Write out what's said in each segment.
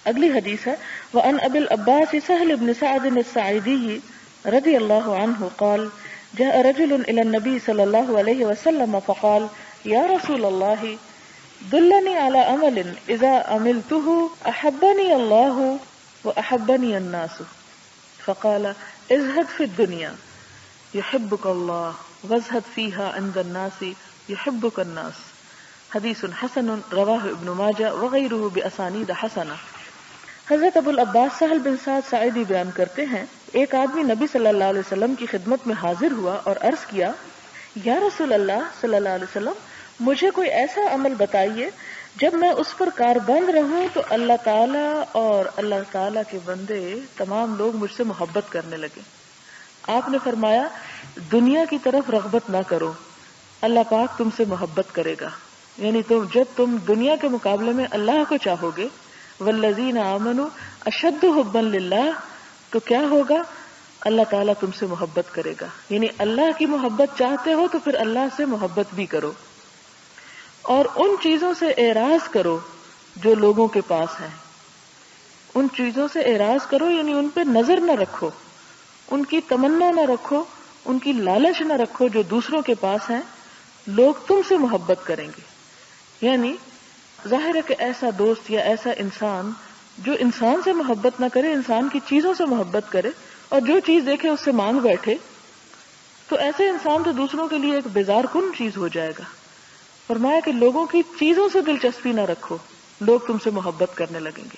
اگلی حدیث ہے وعن ابی العباس سہل بن سعد الساعدی رضی اللہ عنہ قال جاء رجل الى النبي صلی اللہ علیہ وسلم فقال یا رسول اللہ دلنی على عمل اذا عملته احبنی اللہ واحبنی الناس فقال ازهد في الدنيا يحبك الله وازهد فيها عند الناس يحبك الناس. حدیث حسن رواہ ابن ماجہ وغیرہ باسانید حسنہ. حضرت ابو العباس سہل بن سعد ساعدی بیان کرتے ہیں ایک آدمی نبی صلی اللہ علیہ وسلم کی خدمت میں حاضر ہوا اور عرض کیا یا رسول اللہ صلی اللہ علیہ وسلم مجھے کوئی ایسا عمل بتائیے جب میں اس پر کاربند رہوں تو اللہ تعالیٰ اور اللہ تعالیٰ کے بندے تمام لوگ مجھ سے محبت کرنے لگے. آپ نے فرمایا دنیا کی طرف رغبت نہ کرو، اللہ پاک تم سے محبت کرے گا. یعنی جب تم دنیا کے مقابلے میں اللہ کو چاہو گے والذین آمنوا اشد حبا للہ تو کیا ہوگا؟ اللہ تعالیٰ تم سے محبت کرے گا. یعنی اللہ کی محبت چاہتے ہو تو پھر اللہ سے محبت بھی کرو اور ان چیزوں سے اعراض کرو جو لوگوں کے پاس ہیں. ان چیزوں سے اعراض کرو یعنی ان پہ نظر نہ رکھو، ان کی تمنا نہ رکھو، ان کی لالچ نہ رکھو جو دوسروں کے پاس ہیں. لوگ تم سے محبت کریں گے. یعنی ظاہر ہے کہ ایسا دوست یا ایسا انسان جو انسان سے محبت نہ کرے، انسان کی چیزوں سے محبت کرے اور جو چیز دیکھے اس سے مانگ بیٹھے، تو ایسے انسان تو دوسروں کے لیے ایک بیزار کن چیز ہو جائے گا. فرمایا کہ لوگوں کی چیزوں سے دلچسپی نہ رکھو، لوگ تم سے محبت کرنے لگیں گے.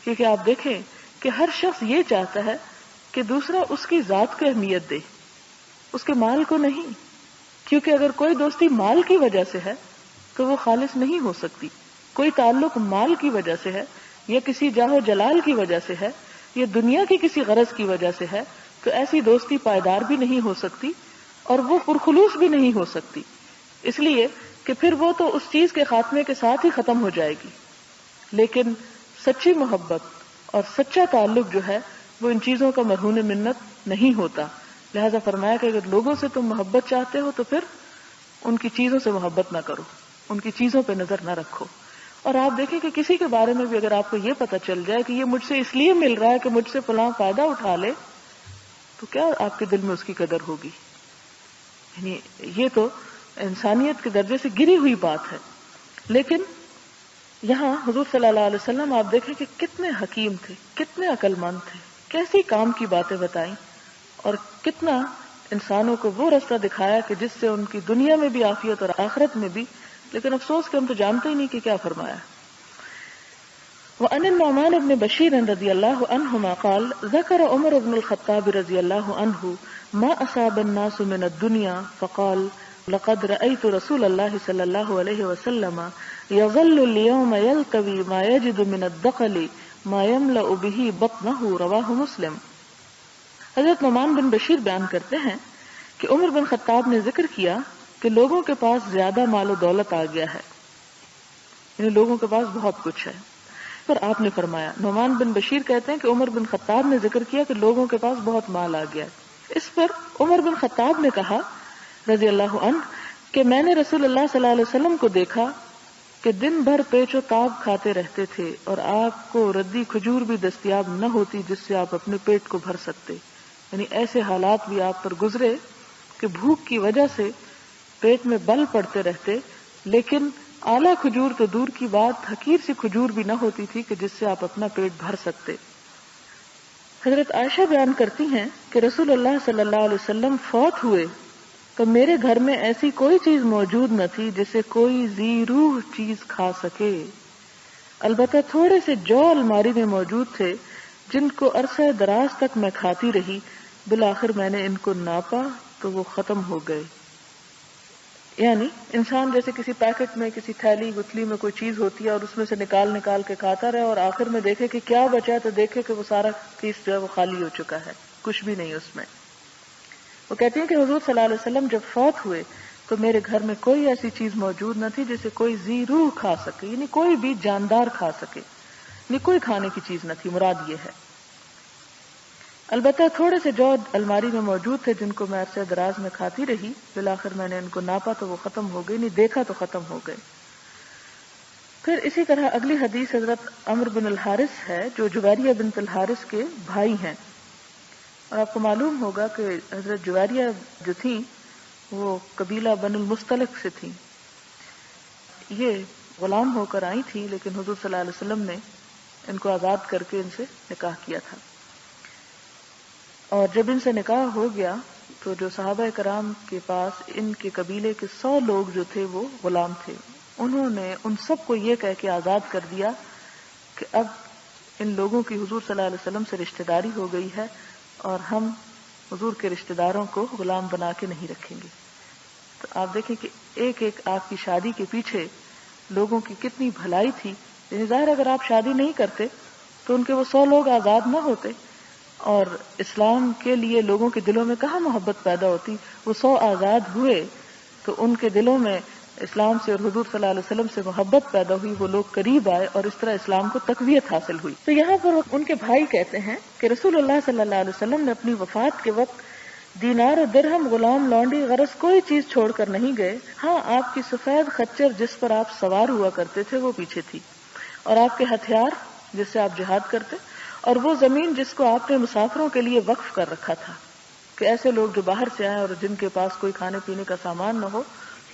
کیونکہ آپ دیکھیں کہ ہر شخص یہ چاہتا ہے کہ دوسرا اس کی ذات کو اہمیت دے، اس کے مال کو نہیں. کیونکہ اگر کوئی دوستی مال کی وجہ سے ہے تو وہ خالص نہیں ہو سکتی. کوئی تعلق مال کی وجہ سے ہے یا کسی جاہ و جلال کی وجہ سے ہے یا دنیا کی کسی غرض کی وجہ سے ہے تو ایسی دوستی پائیدار بھی نہیں ہو سکتی اور وہ پرخلوص بھی نہیں ہو سکتی. اس لیے کہ پھر وہ تو اس چیز کے خاتمے کے ساتھ ہی ختم ہو جائے گی. لیکن سچی محبت اور سچا تعلق جو ہے وہ ان چیزوں کا مرہون منت نہیں ہوتا. لہذا فرمایا کہ اگر لوگوں سے تم محبت چاہتے ہو تو پھر ان کی چیزوں سے محبت نہ کرو، ان کی چیزوں پہ نظر نہ رکھو. اور آپ دیکھیں کہ کسی کے بارے میں بھی اگر آپ کو یہ پتہ چل جائے کہ یہ مجھ سے اس لیے مل رہا ہے کہ مجھ سے فلاں فائدہ اٹھا لے تو کیا آپ کے دل میں اس کی قدر ہوگی؟ یعنی یہ تو انسانیت کے درجے سے گری ہوئی بات ہے. لیکن یہاں حضور صلی اللہ علیہ وسلم آپ دیکھیں کہ کتنے حکیم تھے، کتنے عقل مند تھے، کیسی کام کی باتیں بتائیں اور کتنا انسانوں کو وہ رستہ دکھایا کہ جس سے ان کی دنیا میں بھی عافیت اور آخرت میں بھی. لیکن افسوس کہ ہم تو جانتے ہی نہیں کہ کیا فرمایا. وعن النعمان بن بشیر رضی اللہ عنہما قال ذکر عمر بن الخطاب رضی اللہ عنہ ما اصاب الناس من الدنيا فقال لقد رأيت رسول الله صلی اللہ علیہ وسلم يظل اليوم يلتوي ما يجد من الدقل ما يملأ به بطنه رواہ مسلم. حضرت نعمان بن بشیر بیان کرتے ہیں کہ عمر بن خطاب نے ذکر کیا کہ لوگوں کے پاس زیادہ مال و دولت آ گیا ہے، یعنی لوگوں کے پاس بہت کچھ ہے. پر آپ نے فرمایا، نعمان بن بشیر کہتے ہیں کہ عمر بن خطاب نے ذکر کیا کہ لوگوں کے پاس بہت مال آ گیا ہے. اس پر عمر بن خطاب نے کہا رضی اللہ عنہ کہ میں نے رسول اللہ صلی اللہ علیہ وسلم کو دیکھا کہ دن بھر پیچ و تاب کھاتے رہتے تھے اور آپ کو ردی کھجور بھی دستیاب نہ ہوتی جس سے آپ اپنے پیٹ کو بھر سکتے. یعنی ایسے حالات بھی آپ پر گزرے کہ بھوک کی وجہ سے پیٹ میں بل پڑتے رہتے، لیکن اعلیٰ کھجور تو دور کی بات، حقیر سی کھجور بھی نہ ہوتی تھی کہ جس سے آپ اپنا پیٹ بھر سکتے. حضرت عائشہ بیان کرتی ہیں کہ رسول اللہ صلی اللہ علیہ وسلم فوت ہوئے تو میرے گھر میں ایسی کوئی چیز موجود نہ تھی جسے کوئی ذی روح چیز کھا سکے. البتہ تھوڑے سے جو الماری میں موجود تھے جن کو عرصہ دراز تک میں کھاتی رہی، بالآخر میں نے ان کو ناپا تو وہ ختم ہو گئے. یعنی انسان جیسے کسی پیکٹ میں، کسی تھیلی گتھلی میں کوئی چیز ہوتی ہے اور اس میں سے نکال کے کھاتا رہے اور آخر میں دیکھے کہ کیا بچا ہے تو دیکھے کہ وہ سارا پیس جو ہے وہ خالی ہو چکا ہے، کچھ بھی نہیں اس میں. وہ کہتی ہیں کہ حضور صلی اللہ علیہ وسلم جب فوت ہوئے تو میرے گھر میں کوئی ایسی چیز موجود نہ تھی جسے کوئی ذی روح کھا سکے، یعنی کوئی بھی جاندار کھا سکے، یعنی کوئی کھانے کی چیز نہ تھی، مراد یہ ہے. البتہ تھوڑے سے جو الماری میں موجود تھے جن کو میں عرصہ دراز میں کھاتی رہی، بالآخر میں نے ان کو ناپا تو وہ ختم ہو گئے، نہیں دیکھا تو ختم ہو گئے. پھر اسی طرح اگلی حدیث حضرت عمرو بن الحارث ہے جو جویریہ بنت الحارث کے بھائی ہیں، اور آپ کو معلوم ہوگا کہ حضرت جویریہ جو تھیں وہ قبیلہ بن المستلق سے تھیں. یہ غلام ہو کر آئی تھی، لیکن حضور صلی اللہ علیہ وسلم نے ان کو آزاد کر کے ان سے نکاح کیا تھا. اور جب ان سے نکاح ہو گیا تو جو صحابہ کرام کے پاس ان کے قبیلے کے 100 لوگ جو تھے وہ غلام تھے، انہوں نے ان سب کو یہ کہہ کے آزاد کر دیا کہ اب ان لوگوں کی حضور صلی اللہ علیہ وسلم سے رشتہ داری ہو گئی ہے اور ہم حضور کے رشتہ داروں کو غلام بنا کے نہیں رکھیں گے. تو آپ دیکھیں کہ ایک ایک آپ کی شادی کے پیچھے لوگوں کی کتنی بھلائی تھی. یعنی ظاہر اگر آپ شادی نہیں کرتے تو ان کے وہ 100 لوگ آزاد نہ ہوتے، اور اسلام کے لیے لوگوں کے دلوں میں کہاں محبت پیدا ہوتی. وہ 100 آزاد ہوئے تو ان کے دلوں میں اسلام سے اور حضور صلی اللہ علیہ وسلم سے محبت پیدا ہوئی، وہ لوگ قریب آئے اور اس طرح اسلام کو تقویت حاصل ہوئی. تو یہاں پر ان کے بھائی کہتے ہیں کہ رسول اللہ صلی اللہ علیہ وسلم نے اپنی وفات کے وقت دینار و درہم، غلام، لونڈی، غرض کوئی چیز چھوڑ کر نہیں گئے. ہاں، آپ کی سفید خچر جس پر آپ سوار ہوا کرتے تھے وہ پیچھے تھی، اور آپ کے ہتھیار جس سے آپ جہاد کرتے، اور وہ زمین جس کو آپ نے مسافروں کے لیے وقف کر رکھا تھا کہ ایسے لوگ جو باہر سے آئے اور جن کے پاس کوئی کھانے پینے کا سامان نہ ہو،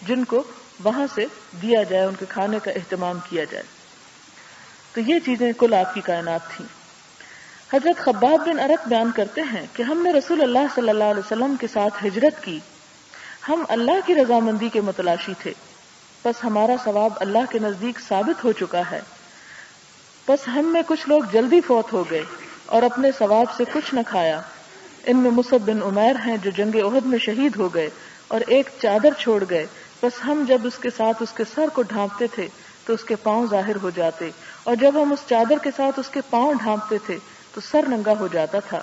جن کو وہاں سے دیا جائے، ان کے کھانے کا اہتمام کیا جائے. تو یہ چیزیں کل آپ کی کائنات تھیں. حضرت خباب بن ارت بیان کرتے ہیں کہ ہم نے رسول اللہ صلی اللہ علیہ وسلم کے ساتھ ہجرت کی. ہم اللہ کی رضامندی کے متلاشی تھے، بس ہمارا ثواب اللہ کے نزدیک ثابت ہو چکا ہے. بس ہم میں کچھ لوگ جلدی فوت ہو گئے اور اپنے ثواب سے کچھ نہ کھایا. ان میں مصعب بن عمیر ہیں جو جنگ احد میں شہید ہو گئے اور ایک چادر چھوڑ گئے. بس ہم جب اس کے ساتھ اس کے سر کو ڈھانپتے تھے تو اس کے پاؤں ظاہر ہو جاتے، اور جب ہم اس چادر کے ساتھ اس کے پاؤں ڈھانپتے تھے تو سر ننگا ہو جاتا تھا.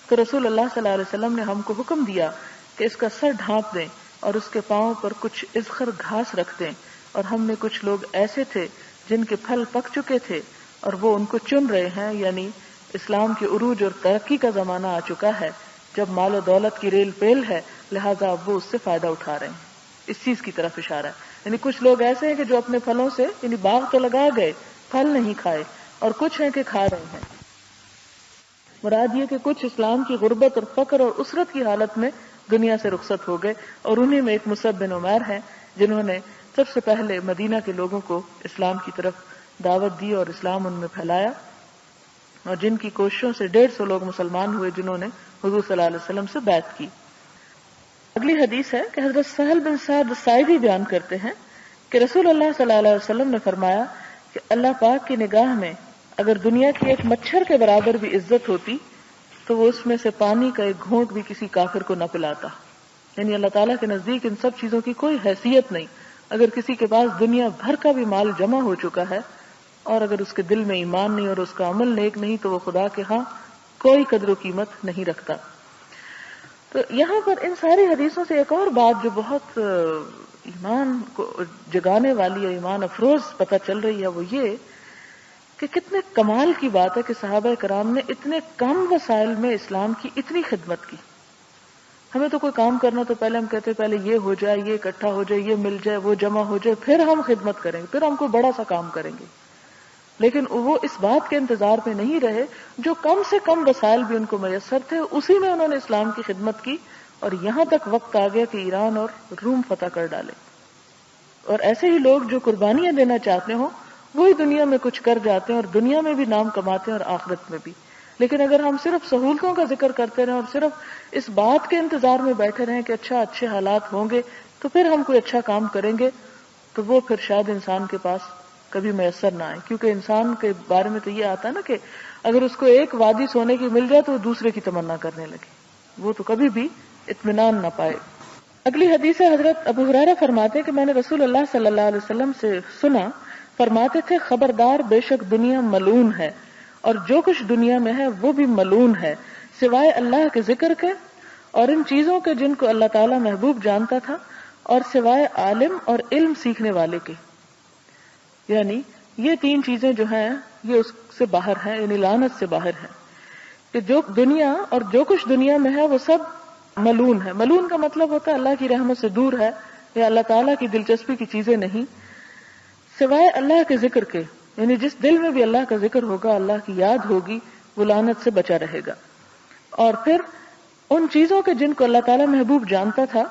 تو رسول اللہ صلی اللہ علیہ وسلم نے ہم کو حکم دیا کہ اس کا سر ڈھانپ دیں اور اس کے پاؤں پر کچھ اذخر گھاس رکھ دیں. اور ہم میں کچھ لوگ ایسے تھے جن کے پھل پک چکے تھے اور وہ ان کو چن رہے ہیں، یعنی اسلام کے عروج اور ترقی کا زمانہ آ چکا ہے جب مال و دولت کی ریل پیل ہے، لہذا اب وہ اس سے فائدہ اٹھا رہے ہیں. اس چیز کی طرف اشارہ ہے. یعنی کچھ لوگ ایسے ہیں کہ جو اپنے پھلوں سے، یعنی باغ تو لگا گئے، پھل نہیں کھائے، اور کچھ ہیں کہ کھا رہے ہیں. مراد یہ کہ کچھ اسلام کی غربت اور فقر اور اسرت کی حالت میں دنیا سے رخصت ہو گئے، اور انہی میں ایک مصعب بن عمیر ہیں جنہوں نے سب سے پہلے مدینہ کے لوگوں کو اسلام کی طرف دعوت دی اور اسلام ان میں پھیلایا، اور جن کی کوششوں سے 150 لوگ مسلمان ہوئے جنہوں نے حضور صلی اللہ علیہ وسلم سے بیعت کی. اگلی حدیث ہے کہ حضرت سہل بن سعد الساعدی بیان کرتے ہیں کہ رسول اللہ صلی اللہ علیہ وسلم نے فرمایا کہ اللہ پاک کی نگاہ میں اگر دنیا کی ایک مچھر کے برابر بھی عزت ہوتی تو وہ اس میں سے پانی کا ایک گھونٹ بھی کسی کافر کو نہ پلاتا. یعنی اللہ تعالیٰ کے نزدیک ان سب چیزوں کی کوئی حیثیت نہیں. اگر کسی کے پاس دنیا بھر کا بھی مال جمع ہو چکا ہے اور اگر اس کے دل میں ایمان نہیں اور اس کا عمل نیک نہیں تو وہ خدا کے ہاں کوئی قدر و قیمت نہیں رکھتا. تو یہاں پر ان ساری حدیثوں سے ایک اور بات جو بہت ایمان کو جگانے والی اور ایمان افروز پتہ چل رہی ہے، وہ یہ کہ کتنے کمال کی بات ہے کہ صحابہ کرام نے اتنے کم وسائل میں اسلام کی اتنی خدمت کی. ہمیں تو کوئی کام کرنا تو پہلے ہم کہتے ہیں پہلے یہ ہو جائے، یہ اکٹھا ہو جائے، یہ مل جائے، وہ جمع ہو جائے، پھر ہم خدمت کریں گے، پھر ہم کوئی بڑا سا کام کریں گے. لیکن وہ اس بات کے انتظار میں نہیں رہے، جو کم سے کم وسائل بھی ان کو میسر تھے اسی میں انہوں نے اسلام کی خدمت کی، اور یہاں تک وقت آ گیا کہ ایران اور روم فتح کر ڈالے. اور ایسے ہی لوگ جو قربانیاں دینا چاہتے ہوں وہی دنیا میں کچھ کر جاتے ہیں اور دنیا میں بھی نام کماتے ہیں اور آخرت میں بھی. لیکن اگر ہم صرف سہولتوں کا ذکر کرتے رہیں اور صرف اس بات کے انتظار میں بیٹھے رہیں کہ اچھے حالات ہوں گے تو پھر ہم کوئی اچھا کام کریں گے، تو وہ پھر شاید انسان کے پاس کبھی میسر نہ آئے. کیونکہ انسان کے بارے میں تو یہ آتا ہے نا کہ اگر اس کو ایک وادی سونے کی مل جائے تو وہ دوسرے کی تمنا کرنے لگے، وہ تو کبھی بھی اطمینان نہ پائے. اگلی حدیث ہے حضرت ابو ہریرہ فرماتے ہیں کہ میں نے رسول اللہ صلی اللہ علیہ وسلم سے سنا، فرماتے تھے خبردار بے شک دنیا ملعون ہے اور جو کچھ دنیا میں ہے وہ بھی ملعون ہے سوائے اللہ کے ذکر کے اور ان چیزوں کے جن کو اللہ تعالی محبوب جانتا تھا، اور سوائے عالم اور علم سیکھنے والے کے. یعنی یہ 3 چیزیں جو ہیں یہ اس سے باہر ہیں، یعنی لعنت سے باہر ہیں کہ جو دنیا اور جو کچھ دنیا میں ہے وہ سب ملعون ہے. ملعون کا مطلب ہوتا ہے اللہ کی رحمت سے دور ہے یا اللہ تعالیٰ کی دلچسپی کی چیزیں نہیں. سوائے اللہ کے ذکر کے، یعنی جس دل میں بھی اللہ کا ذکر ہوگا، اللہ کی یاد ہوگی، وہ لعنت سے بچا رہے گا۔ اور پھر ان چیزوں کے جن کو اللہ تعالیٰ محبوب جانتا تھا،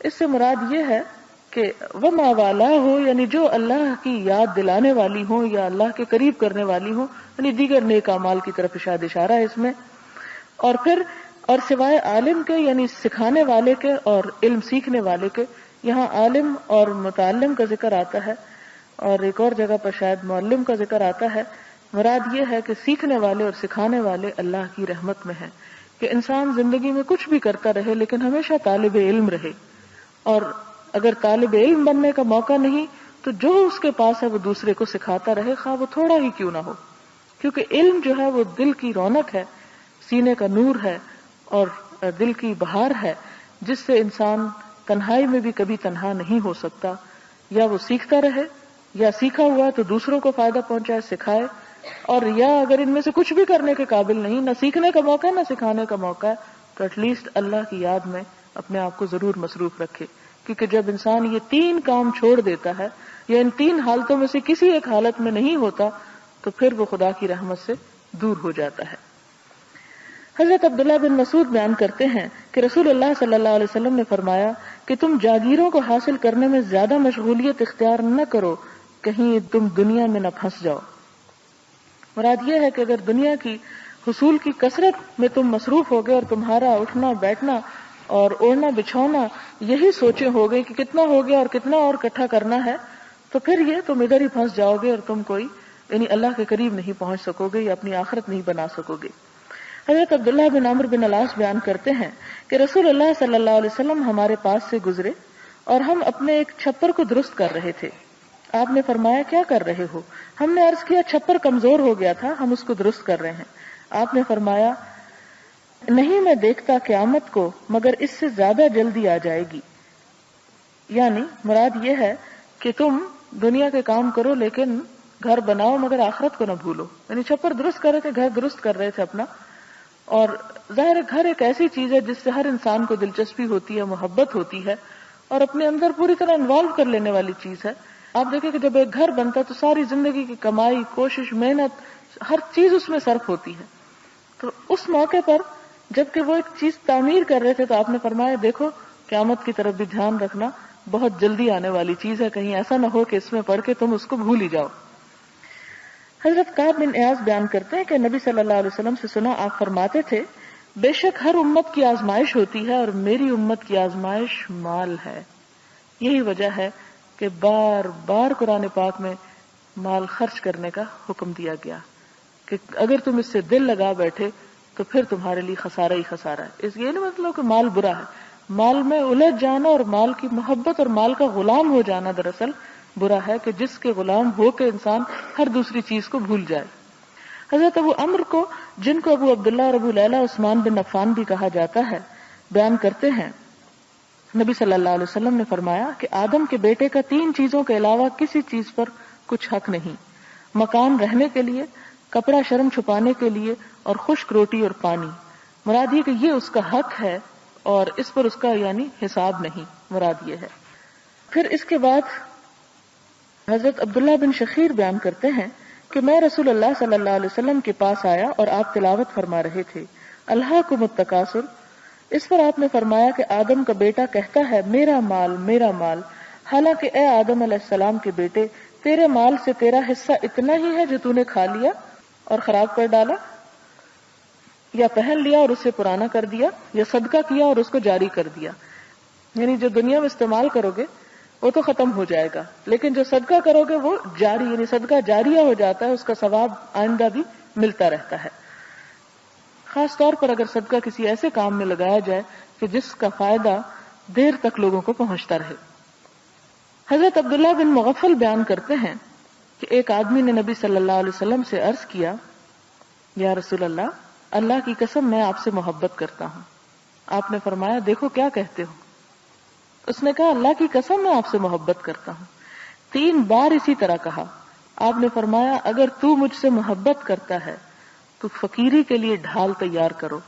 اس سے مراد یہ ہے کہ وما والا ہو، یعنی جو اللہ کی یاد دلانے والی ہوں یا اللہ کے قریب کرنے والی ہوں، یعنی دیگر نیک اعمال کی طرف اشارہ ہے اس میں۔ اور پھر اور سوائے عالم کے، یعنی سکھانے والے کے اور علم سیکھنے والے کے، یہاں عالم اور متعلم کا ذکر آتا ہے، اور ایک اور جگہ پر شاید معلم کا ذکر آتا ہے۔ مراد یہ ہے کہ سیکھنے والے اور سکھانے والے اللہ کی رحمت میں ہیں، کہ انسان زندگی میں کچھ بھی کرتا رہے لیکن ہمیشہ طالب علم رہے، اور اگر طالب علم بننے کا موقع نہیں تو جو اس کے پاس ہے وہ دوسرے کو سکھاتا رہے، خواہ وہ تھوڑا ہی کیوں نہ ہو، کیونکہ علم جو ہے وہ دل کی رونق ہے، سینے کا نور ہے اور دل کی بہار ہے، جس سے انسان تنہائی میں بھی کبھی تنہا نہیں ہو سکتا۔ یا وہ سیکھتا رہے، یا سیکھا ہوا تو دوسروں کو فائدہ پہنچائے، سکھائے، اور یا اگر ان میں سے کچھ بھی کرنے کے قابل نہیں، نہ سیکھنے کا موقع ہے نہ سکھانے کا موقع ہے، تو ایٹ لیسٹ اللہ کی یاد میں اپنے آپ کو ضرور مصروف رکھے، کیونکہ جب انسان یہ 3 کام چھوڑ دیتا ہے یا ان 3 حالتوں میں سے کسی ایک حالت میں نہیں ہوتا تو پھر وہ خدا کی رحمت سے دور ہو جاتا ہے۔ حضرت عبداللہ بن مسعود بیان کرتے ہیں کہ رسول اللہ صلی اللہ علیہ وسلم نے فرمایا کہ تم جاگیروں کو حاصل کرنے میں زیادہ مشغولیت اختیار نہ کرو، کہیں تم دنیا میں نہ پھنس جاؤ۔ مراد یہ ہے کہ اگر دنیا کی حصول کی کثرت میں تم مصروف ہو گئے اور تمہارا اٹھنا بیٹھنا اور اوڑھنا بچھونا یہی سوچیں ہو گئی کہ کتنا ہو گیا اور کتنا اور اکٹھا کرنا ہے، تو پھر یہ تم ادھر ہی پھنس جاؤ گے اور تم کوئی یعنی اللہ کے قریب نہیں پہنچ سکو گے یا اپنی آخرت نہیں بنا سکو گے۔ حضرت عبداللہ بن عمرو بن العاص بیان کرتے ہیں کہ رسول اللہ صلی اللہ علیہ وسلم ہمارے پاس سے گزرے اور ہم اپنے ایک چھپر کو درست کر رہے تھے۔ آپ نے فرمایا کیا کر رہے ہو؟ ہم نے عرض کیا چھپر کمزور ہو گیا تھا، ہم اس کو درست کر رہے ہیں۔ آپ نے فرمایا نہیں، میں دیکھتا قیامت کو مگر اس سے زیادہ جلدی آ جائے گی۔ یعنی مراد یہ ہے کہ تم دنیا کے کام کرو لیکن گھر بناؤ مگر آخرت کو نہ بھولو۔ یعنی چھپر درست کر رہے تھے، گھر درست کر رہے تھے اپنا، اور ظاہر گھر ایک ایسی چیز ہے جس سے ہر انسان کو دلچسپی ہوتی ہے، محبت ہوتی ہے، اور اپنے اندر پوری طرح انوالو کر لینے والی چیز ہے۔ آپ دیکھیں کہ جب ایک گھر بنتا ہے تو ساری زندگی کی کمائی، کوشش، محنت، ہر چیز اس میں صرف ہوتی ہے۔ تو اس موقع پر جبکہ وہ ایک چیز تعمیر کر رہے تھے تو آپ نے فرمایا دیکھو قیامت کی طرف بھی دھیان رکھنا، بہت جلدی آنے والی چیز ہے، کہیں ایسا نہ ہو کہ اس میں پڑھ کے تم اس کو بھول ہی جاؤ۔ حضرت کعب بن ایاز بیان کرتے ہیں کہ نبی صلی اللہ علیہ وسلم سے سنا، آپ فرماتے تھے بے شک ہر امت کی آزمائش ہوتی ہے اور میری امت کی آزمائش مال ہے۔ یہی وجہ ہے کہ بار بار قرآن پاک میں مال خرچ کرنے کا حکم دیا گیا کہ اگر تم اس سے دل لگا بیٹھے تو پھر تمہارے لیے خسارہ ہی خسارہ ہے۔ اس یہ نہیں مطلب کہ مال برا ہے، مال میں الجھ جانا اور مال کی محبت اور مال کا غلام ہو جانا دراصل برا ہے، کہ جس کے غلام ہو کے انسان ہر دوسری چیز کو بھول جائے۔ حضرت ابو عمرو کو، جن کو ابو عبداللہ اور ابو لیلہ عثمان بن عفان بھی کہا جاتا ہے، بیان کرتے ہیں نبی صلی اللہ علیہ وسلم نے فرمایا کہ آدم کے بیٹے کا 3 چیزوں کے علاوہ کسی چیز پر کچھ حق نہیں، مکان رہنے کے لیے، کپڑا شرم چھپانے کے لیے، اور خشک روٹی اور پانی۔ مراد یہ کہ یہ اس کا حق ہے اور اس پر اس کا یعنی حساب نہیں، مراد یہ ہے۔ پھر اس کے بعد حضرت عبداللہ بن شخیر بیان کرتے ہیں کہ میں رسول اللہ صلی اللہ علیہ وسلم کے پاس آیا اور آپ تلاوت فرما رہے تھے، الہاکم التکاثر۔ اس پر آپ نے فرمایا کہ آدم کا بیٹا کہتا ہے میرا مال میرا مال، حالانکہ اے آدم علیہ السلام کے بیٹے، تیرے مال سے تیرا حصہ اتنا ہی ہے جو تو نے کھا لیا اور خراب کر ڈالا، یا پہن لیا اور اسے پرانا کر دیا، یا صدقہ کیا اور اس کو جاری کر دیا۔ یعنی جو دنیا میں استعمال کرو گے وہ تو ختم ہو جائے گا، لیکن جو صدقہ کرو گے وہ جاری، یعنی صدقہ جاریہ ہو جاتا ہے، اس کا ثواب آئندہ بھی ملتا رہتا ہے۔ خاص طور پر اگر صدقہ کسی ایسے کام میں لگایا جائے کہ جس کا فائدہ دیر تک لوگوں کو پہنچتا رہے۔ حضرت عبداللہ بن مغفل بیان کرتے ہیں کہ ایک آدمی نے نبی صلی اللہ علیہ وسلم سے عرض کیا، یا رسول اللہ کی قسم میں آپ سے محبت کرتا ہوں۔ آپ نے فرمایا دیکھو کیا کہتے ہو؟ اس نے کہا اللہ کی قسم میں آپ سے محبت کرتا ہوں۔ 3 بار اسی طرح کہا۔ آپ نے فرمایا اگر تو مجھ سے محبت کرتا ہے تو فقیری کے لیے ڈھال تیار کرو،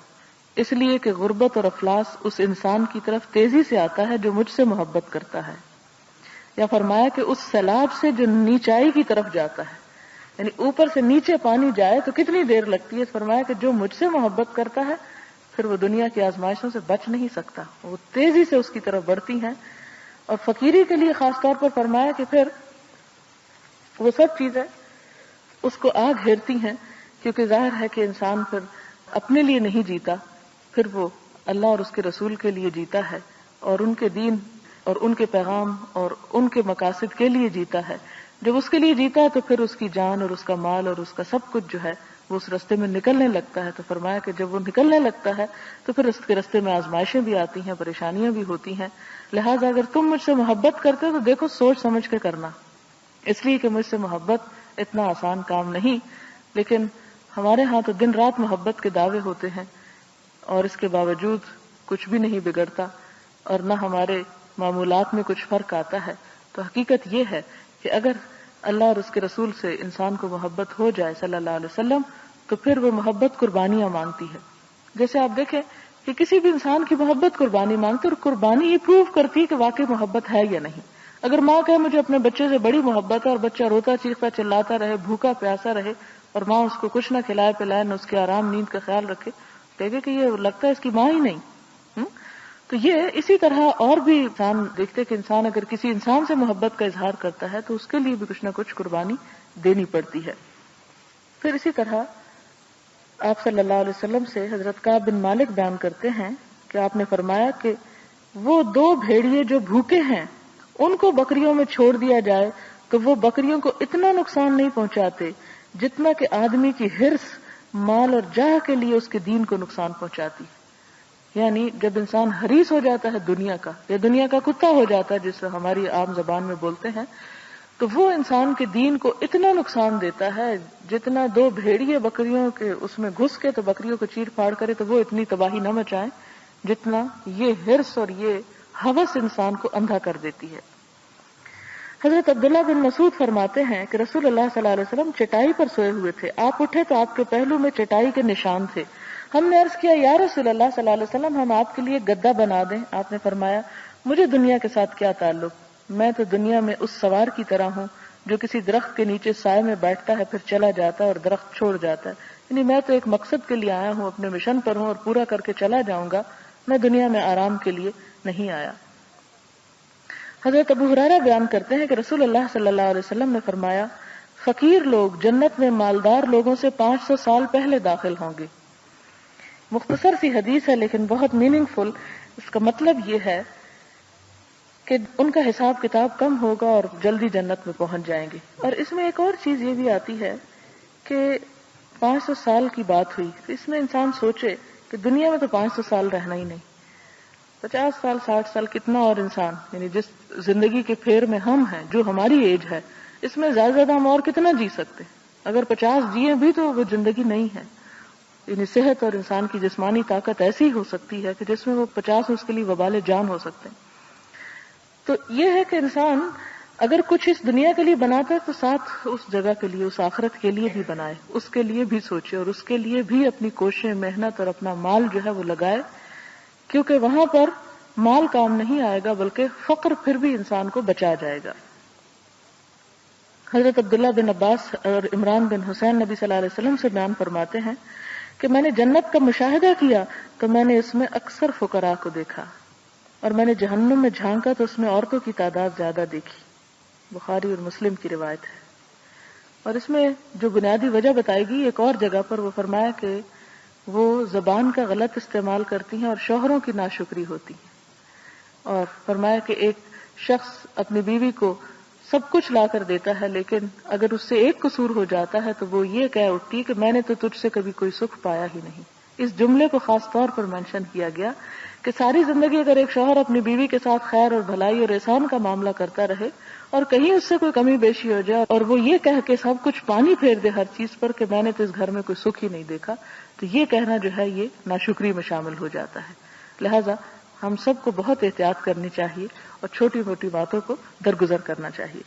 اس لیے کہ غربت اور افلاس اس انسان کی طرف تیزی سے آتا ہے جو مجھ سے محبت کرتا ہے۔ یا فرمایا کہ اس سیلاب سے جو نیچائی کی طرف جاتا ہے، یعنی اوپر سے نیچے پانی جائے تو کتنی دیر لگتی ہے، فرمایا کہ جو مجھ سے محبت کرتا ہے پھر وہ دنیا کی آزمائشوں سے بچ نہیں سکتا، وہ تیزی سے اس کی طرف بڑھتی ہیں. اور فقیری کے لیے خاص طور پر فرمایا کہ پھر وہ سب چیزیں اس کو آ گھیرتی ہیں، کیونکہ ظاہر ہے کہ انسان پھر اپنے لیے نہیں جیتا، پھر وہ اللہ اور اس کے رسول کے لیے جیتا ہے اور ان کے دین اور ان کے پیغام اور ان کے مقاصد کے لیے جیتا ہے. جب اس کے لیے جیتا ہے تو پھر اس کی جان اور اس کا مال اور اس کا سب کچھ جو ہے وہ اس رستے میں نکلنے لگتا ہے. تو فرمایا کہ جب وہ نکلنے لگتا ہے تو پھر اس کے رستے میں آزمائشیں بھی آتی ہیں، پریشانیاں بھی ہوتی ہیں. لہٰذا اگر تم مجھ سے محبت کرتے ہو تو دیکھو سوچ سمجھ کے کرنا، اس لیے کہ مجھ سے محبت اتنا آسان کام نہیں. لیکن ہمارے ہاں تو دن رات محبت کے دعوے ہوتے ہیں اور اس کے باوجود کچھ بھی نہیں بگڑتا اور نہ ہمارے معمولات میں کچھ فرق آتا ہے. تو حقیقت یہ ہے کہ اگر اللہ اور اس کے رسول سے انسان کو محبت ہو جائے صلی اللہ علیہ وسلم تو پھر وہ محبت قربانیاں مانگتی ہے. جیسے آپ دیکھیں کہ کسی بھی انسان کی محبت قربانی مانگتی، اور قربانی یہ پروف کرتی ہے کہ واقعی محبت ہے یا نہیں. اگر ماں کہے مجھے اپنے بچے سے بڑی محبت ہے اور بچہ روتا چیختا چلاتا رہے، بھوکا پیاسا رہے اور ماں اس کو کچھ نہ کھلائے پلائے نہ اس کے آرام نیند کا خیال رکھے، کہے گے کہ یہ لگتا ہے اس کی ماں ہی نہیں. تو یہ اسی طرح اور بھی انسان دیکھتے کہ انسان اگر کسی انسان سے محبت کا اظہار کرتا ہے تو اس کے لیے بھی کچھ نہ کچھ قربانی دینی پڑتی ہے. پھر اسی طرح آپ صلی اللہ علیہ وسلم سے حضرت کعب بن مالک بیان کرتے ہیں کہ آپ نے فرمایا کہ وہ 2 بھیڑیے جو بھوکے ہیں ان کو بکریوں میں چھوڑ دیا جائے تو وہ بکریوں کو اتنا نقصان نہیں پہنچاتے جتنا کہ آدمی کی حرص مال اور جاہ کے لیے اس کے دین کو نقصان پہنچاتی. یعنی جب انسان حریص ہو جاتا ہے دنیا کا یا دنیا کا کتا ہو جاتا ہے جس سے ہماری عام زبان میں بولتے ہیں، تو وہ انسان کے دین کو اتنا نقصان دیتا ہے جتنا 2 بھیڑیے بکریوں کے اس میں گھس کے تو بکریوں کو چیر پھاڑ کرے تو وہ اتنی تباہی نہ مچائیں جتنا یہ حرص اور یہ ہوس انسان کو اندھا کر دیتی ہے. حضرت عبداللہ بن مسعود فرماتے ہیں کہ رسول اللہ صلی اللہ علیہ وسلم چٹائی پر سوئے ہوئے تھے، آپ اٹھے تو آپ کے پہلو میں چٹائی کے نشان تھے. ہم نے عرض کیا یا رسول اللہ صلی اللہ علیہ وسلم ہم آپ کے لیے گدا بنا دیں. آپ نے فرمایا مجھے دنیا کے ساتھ کیا تعلق، میں تو دنیا میں اس سوار کی طرح ہوں جو کسی درخت کے نیچے سائے میں بیٹھتا ہے پھر چلا جاتا ہے اور درخت چھوڑ جاتا ہے. یعنی میں تو ایک مقصد کے لیے آیا ہوں، اپنے مشن پر ہوں اور پورا کر کے چلا جاؤں گا، میں دنیا میں آرام کے لیے نہیں آیا. حضرت ابو ہریرہ بیان کرتے ہیں کہ رسول اللہ صلی اللہ علیہ وسلم نے فرمایا فقیر لوگ جنت میں مالدار لوگوں سے 500 سال پہلے داخل ہوں گے. مختصر سی حدیث ہے لیکن بہت میننگ فل. اس کا مطلب یہ ہے کہ ان کا حساب کتاب کم ہوگا اور جلدی جنت میں پہنچ جائیں گے. اور اس میں ایک اور چیز یہ بھی آتی ہے کہ 500 سال کی بات ہوئی تو اس میں انسان سوچے کہ دنیا میں تو 500 سال رہنا ہی نہیں، 50 سال 60 سال کتنا اور انسان، یعنی جس زندگی کے پھیر میں ہم ہیں جو ہماری ایج ہے اس میں زیادہ زیادہ ہم اور کتنا جی سکتے. اگر 50 جیے بھی تو وہ زندگی نہیں ہے. یعنی صحت اور انسان کی جسمانی طاقت ایسی ہو سکتی ہے کہ جس میں وہ 50 اس کے لیے وبال جان ہو سکتے ہیں. تو یہ ہے کہ انسان اگر کچھ اس دنیا کے لیے بناتا ہے تو ساتھ اس جگہ کے لیے اس آخرت کے لیے بھی بنائے، اس کے لیے بھی سوچے اور اس کے لیے بھی اپنی کوششیں محنت اور اپنا مال جو ہے وہ لگائے، کیونکہ وہاں پر مال کام نہیں آئے گا بلکہ فقر پھر بھی انسان کو بچا جائے گا. حضرت عبداللہ بن عباس اور عمران بن حسین نبی صلی اللہ علیہ وسلم سے بیان فرماتے ہیں کہ میں نے جنت کا مشاہدہ کیا تو میں نے اس میں اکثر فقراء کو دیکھا اور میں نے جہنم میں جھانکا تو اس میں عورتوں کی تعداد زیادہ دیکھی. بخاری اور مسلم کی روایت ہے. اور اس میں جو بنیادی وجہ بتائی گئی ایک اور جگہ پر وہ فرمایا کہ وہ زبان کا غلط استعمال کرتی ہیں اور شوہروں کی ناشکری ہوتی ہے. اور فرمایا کہ ایک شخص اپنی بیوی کو سب کچھ لا کر دیتا ہے لیکن اگر اس سے ایک قصور ہو جاتا ہے تو وہ یہ کہہ اٹھتی کہ میں نے تو تجھ سے کبھی کوئی سکھ پایا ہی نہیں. اس جملے کو خاص طور پر مینشن کیا گیا کہ ساری زندگی اگر ایک شوہر اپنی بیوی کے ساتھ خیر اور بھلائی اور احسان کا معاملہ کرتا رہے اور کہیں اس سے کوئی کمی بیشی ہو جائے اور وہ یہ کہہ کے سب کچھ پانی پھیر دے ہر چیز پر کہ میں نے تو اس گھر میں کوئی سکھ ہی نہیں دیکھا، تو یہ کہنا جو ہے یہ ناشکری میں شامل ہو جاتا ہے. لہذا ہم سب کو بہت احتیاط کرنی چاہیے اور چھوٹی موٹی باتوں کو درگزر کرنا چاہیے.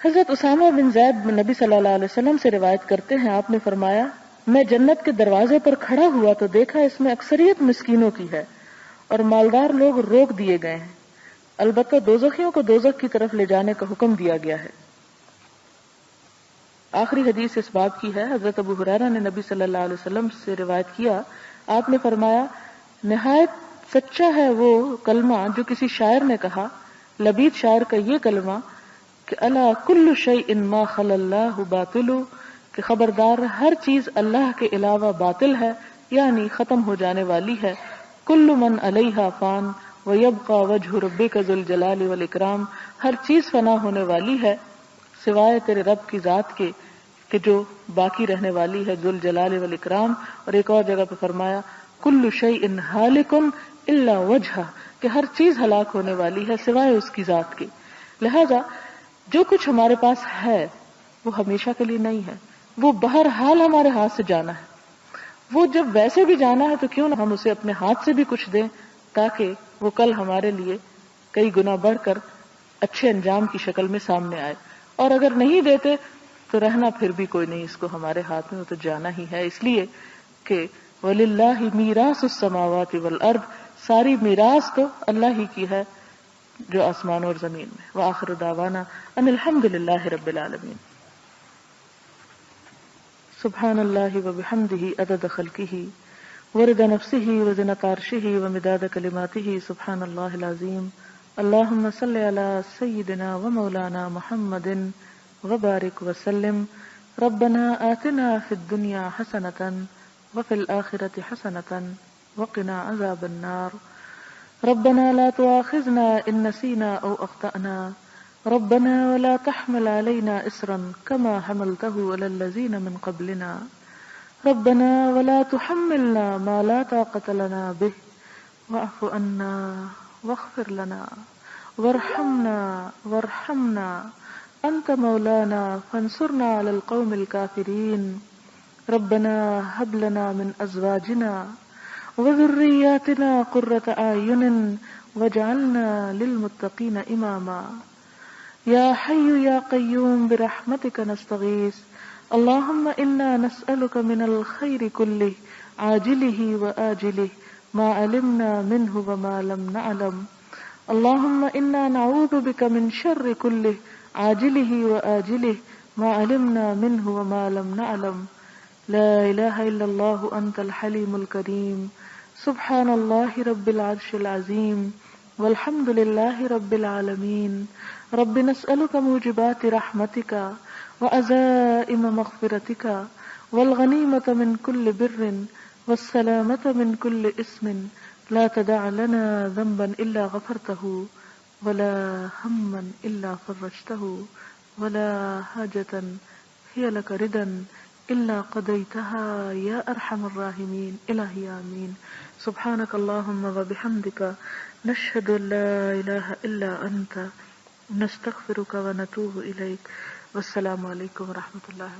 حضرت اسامہ بن زید نبی صلی اللہ علیہ وسلم سے روایت کرتے ہیں آپ نے فرمایا میں جنت کے دروازے پر کھڑا ہوا تو دیکھا اس میں اکثریت مسکینوں کی ہے اور مالدار لوگ روک دیے گئے ہیں. البتہ دوزخیوں کو دوزخ کی طرف لے جانے کا حکم دیا گیا ہے۔ آخری حدیث اس باب کی ہے۔ حضرت ابو ہریرہ نے نبی صلی اللہ علیہ وسلم سے روایت کیا، آپ نے فرمایا نہایت سچا ہے وہ کلمہ جو کسی شاعر نے کہا، لبید شاعر کا یہ کلمہ کہ الا کل شیء ما خلا اللہ باطل، کہ خبردار ہر چیز اللہ کے علاوہ باطل ہے، یعنی ختم ہو جانے والی ہے۔ کل من علیہا فان ویبقى وجہ ربک ذو الجلال والاکرام، ہر چیز فنا ہونے والی ہے سوائے تیرے رب کی ذات کے کہ جو باقی رہنے والی ہے، ذو الجلال والاکرام۔ اور ایک اور جگہ پہ فرمایا کل شیء ہالک الا وجہہ، کہ ہر چیز ہلاک ہونے والی ہے سوائے اس کی ذات کے۔ لہذا جو کچھ ہمارے پاس ہے وہ ہمیشہ کے لیے نہیں ہے، وہ بہرحال ہمارے ہاتھ سے جانا ہے۔ وہ جب ویسے بھی جانا ہے تو کیوں نہ ہم اسے اپنے ہاتھ سے بھی کچھ دیں تاکہ وہ کل ہمارے لیے کئی گنا بڑھ کر اچھے انجام کی شکل میں سامنے آئے، اور اگر نہیں دیتے تو رہنا پھر بھی کوئی نہیں اس کو ہمارے ہاتھ میں، وہ تو جانا ہی ہے۔ اس لیے کہ وَلِلَّهِ مِيرَاثُ السَّمَاوَاتِ وَالْأَرْضِ، ساری میراث تو اللہ ہی کی ہے جو آسمان اور زمین میں۔ وآخر دعوانا ان الحمد للہ رب العالمین۔ سبحان اللہ وبحمدہ عدد خلقہ ورضا نفسہ وزنة عرشہ ومداد کلماتہ، سبحان اللہ العظیم۔ اللہم صل علی سیدنا ومولانا محمد وبارک وسلم۔ ربنا آتنا فی الدنیا حسنۃ وفی الآخرۃ حسنۃ وقنا عذاب النار۔ ربنا لا تؤاخذنا ان نسینا او اخطأنا، ربنا ولا تحمل علينا إصرا كما حملته على الذين من قبلنا، ربنا ولا تحملنا ما لا طاقة لنا به، واعف عنا واغفر لنا وارحمنا أنت مولانا فانصرنا على القوم الكافرين، ربنا هب لنا من أزواجنا وذرياتنا قرة أعين واجعلنا للمتقين إماما، یا حی یا قیوم برحمتک نستغیث، اللہم انا نسألک من الخیر کلہ عاجلہ وآجلہ ما علمنا منہ وما لم نعلم، اللہم انا نعوذ بک من شر کلہ عاجلہ وآجلہ ما علمنا منہ وما لم نعلم، لا الہ الا اللہ انت الحلیم الکریم، سبحان اللہ رب العرش العظیم، والحمد للہ رب العالمین۔ رب نسألك موجبات رحمتك وعزائم مغفرتك والغنیمة من كل بر والسلامة من كل اسم، لا تدع لنا ذنبا إلا غفرته ولا هما إلا فرجته ولا حاجة هي لك ردا إلا قضيتها يا أرحم الراحمين، إلهي آمين۔ سبحانك اللهم وبحمدك نشهد أن لا إله إلا أنت نستغفرك ونتوب إليك، والسلام علیکم ورحمۃ اللہ۔